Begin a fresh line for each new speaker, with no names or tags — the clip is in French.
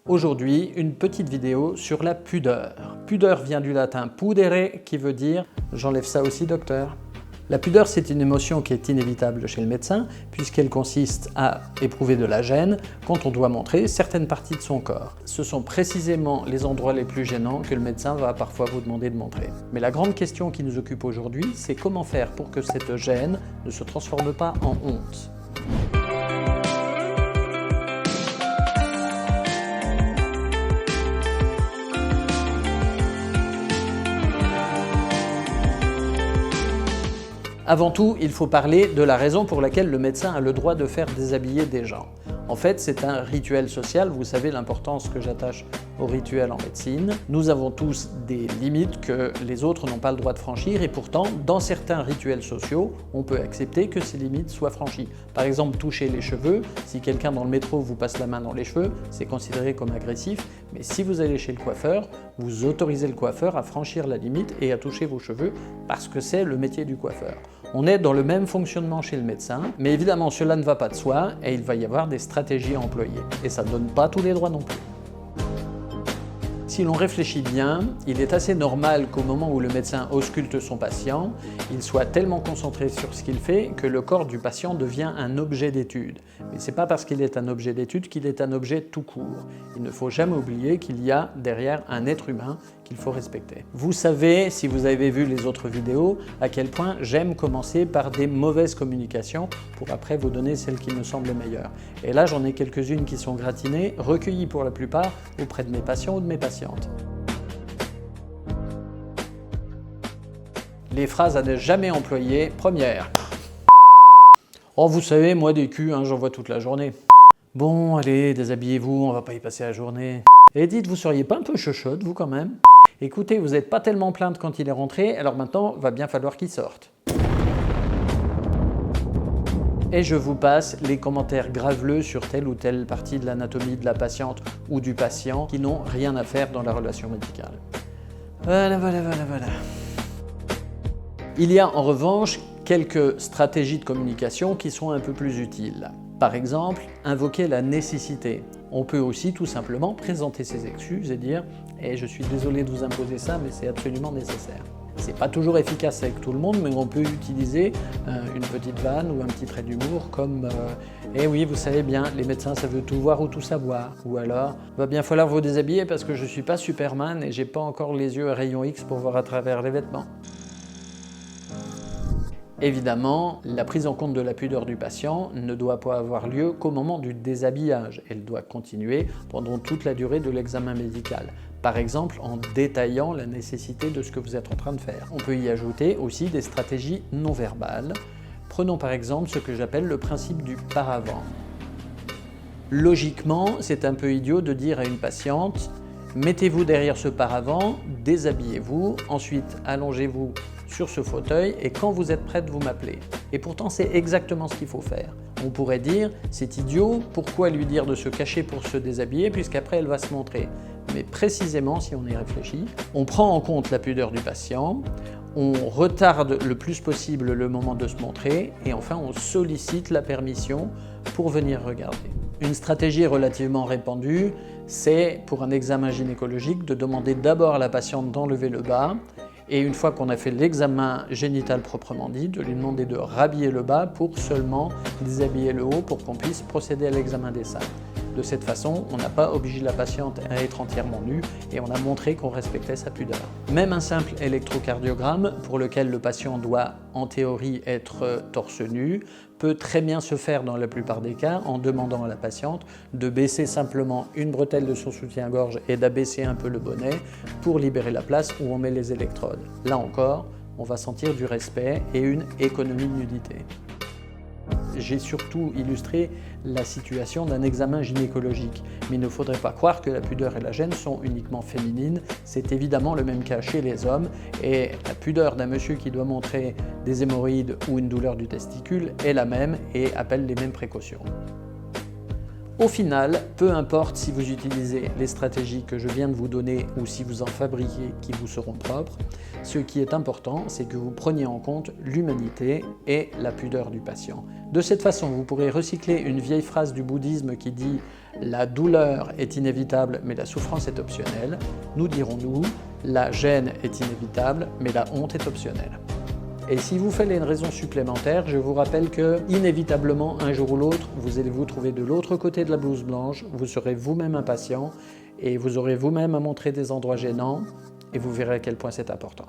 Aujourd'hui, une petite vidéo sur la pudeur. Pudeur vient du latin pudere qui veut dire « j'enlève ça aussi docteur ». La pudeur, c'est une émotion qui est inévitable chez le médecin puisqu'elle consiste à éprouver de la gêne quand on doit montrer certaines parties de son corps. Ce sont précisément les endroits les plus gênants que le médecin va parfois vous demander de montrer. Mais la grande question qui nous occupe aujourd'hui, c'est comment faire pour que cette gêne ne se transforme pas en honte. Avant tout, il faut parler de la raison pour laquelle le médecin a le droit de faire déshabiller des gens. En fait, c'est un rituel social, vous savez l'importance que j'attache au rituel en médecine. Nous avons tous des limites que les autres n'ont pas le droit de franchir et pourtant, dans certains rituels sociaux, on peut accepter que ces limites soient franchies. Par exemple, toucher les cheveux, si quelqu'un dans le métro vous passe la main dans les cheveux, c'est considéré comme agressif, mais si vous allez chez le coiffeur, vous autorisez le coiffeur à franchir la limite et à toucher vos cheveux parce que c'est le métier du coiffeur. On est dans le même fonctionnement chez le médecin, mais évidemment cela ne va pas de soi et il va y avoir des stratégies à employer. Et ça ne donne pas tous les droits non plus. Si l'on réfléchit bien, il est assez normal qu'au moment où le médecin ausculte son patient, il soit tellement concentré sur ce qu'il fait que le corps du patient devient un objet d'étude. Mais ce n'est pas parce qu'il est un objet d'étude qu'il est un objet tout court. Il ne faut jamais oublier qu'il y a derrière un être humain qu'il faut respecter. Vous savez, si vous avez vu les autres vidéos, à quel point j'aime commencer par des mauvaises communications pour après vous donner celles qui me semblent meilleures. Et là, j'en ai quelques-unes qui sont gratinées, recueillies pour la plupart auprès de mes patients ou de mes patientes. Les phrases à ne jamais employer. Première. Oh, vous savez, moi des culs, j'en vois toute la journée. Bon, allez, déshabillez-vous, on va pas y passer la journée. Et dites, vous seriez pas un peu chochotte, vous quand même? Écoutez, vous n'êtes pas tellement plainte quand il est rentré, alors maintenant, va bien falloir qu'il sorte. Et je vous passe les commentaires graveleux sur telle ou telle partie de l'anatomie de la patiente ou du patient qui n'ont rien à faire dans la relation médicale. Voilà. Il y a en revanche quelques stratégies de communication qui sont un peu plus utiles. Par exemple, invoquer la nécessité. On peut aussi tout simplement présenter ses excuses et dire « je suis désolé de vous imposer ça, mais c'est absolument nécessaire ». C'est pas toujours efficace avec tout le monde, mais on peut utiliser une petite vanne ou un petit trait d'humour comme « oui, vous savez bien, les médecins ça veut tout voir ou tout savoir » ou alors « va bien falloir vous déshabiller parce que je suis pas Superman et j'ai pas encore les yeux à rayon X pour voir à travers les vêtements ». Évidemment, la prise en compte de la pudeur du patient ne doit pas avoir lieu qu'au moment du déshabillage. Elle doit continuer pendant toute la durée de l'examen médical. Par exemple, en détaillant la nécessité de ce que vous êtes en train de faire. On peut y ajouter aussi des stratégies non verbales. Prenons par exemple ce que j'appelle le principe du paravent. Logiquement, c'est un peu idiot de dire à une patiente « mettez-vous derrière ce paravent, déshabillez-vous, ensuite allongez-vous sur ce fauteuil et quand vous êtes prête, vous m'appelez ». Et pourtant, c'est exactement ce qu'il faut faire. On pourrait dire « c'est idiot, pourquoi lui dire de se cacher pour se déshabiller puisqu'après elle va se montrer ?» Mais précisément, si on y réfléchit, on prend en compte la pudeur du patient, on retarde le plus possible le moment de se montrer et enfin on sollicite la permission pour venir regarder. Une stratégie relativement répandue, c'est pour un examen gynécologique de demander d'abord à la patiente d'enlever le bas et une fois qu'on a fait l'examen génital proprement dit, de lui demander de rhabiller le bas pour seulement déshabiller le haut pour qu'on puisse procéder à l'examen des seins. De cette façon, on n'a pas obligé la patiente à être entièrement nue et on a montré qu'on respectait sa pudeur. Même un simple électrocardiogramme, pour lequel le patient doit en théorie être torse nu, peut très bien se faire dans la plupart des cas en demandant à la patiente de baisser simplement une bretelle de son soutien-gorge et d'abaisser un peu le bonnet pour libérer la place où on met les électrodes. Là encore, on va sentir du respect et une économie de nudité. J'ai surtout illustré la situation d'un examen gynécologique, mais il ne faudrait pas croire que la pudeur et la gêne sont uniquement féminines, c'est évidemment le même cas chez les hommes, et la pudeur d'un monsieur qui doit montrer des hémorroïdes ou une douleur du testicule est la même et appelle les mêmes précautions. Au final, peu importe si vous utilisez les stratégies que je viens de vous donner ou si vous en fabriquez qui vous seront propres, ce qui est important, c'est que vous preniez en compte l'humanité et la pudeur du patient. De cette façon, vous pourrez recycler une vieille phrase du bouddhisme qui dit « La douleur est inévitable, mais la souffrance est optionnelle ». Nous dirons-nous « La gêne est inévitable, mais la honte est optionnelle ». Et si vous faites une raison supplémentaire, je vous rappelle que, inévitablement, un jour ou l'autre, vous allez vous trouver de l'autre côté de la blouse blanche, vous serez vous-même impatient et vous aurez vous-même à montrer des endroits gênants et vous verrez à quel point c'est important.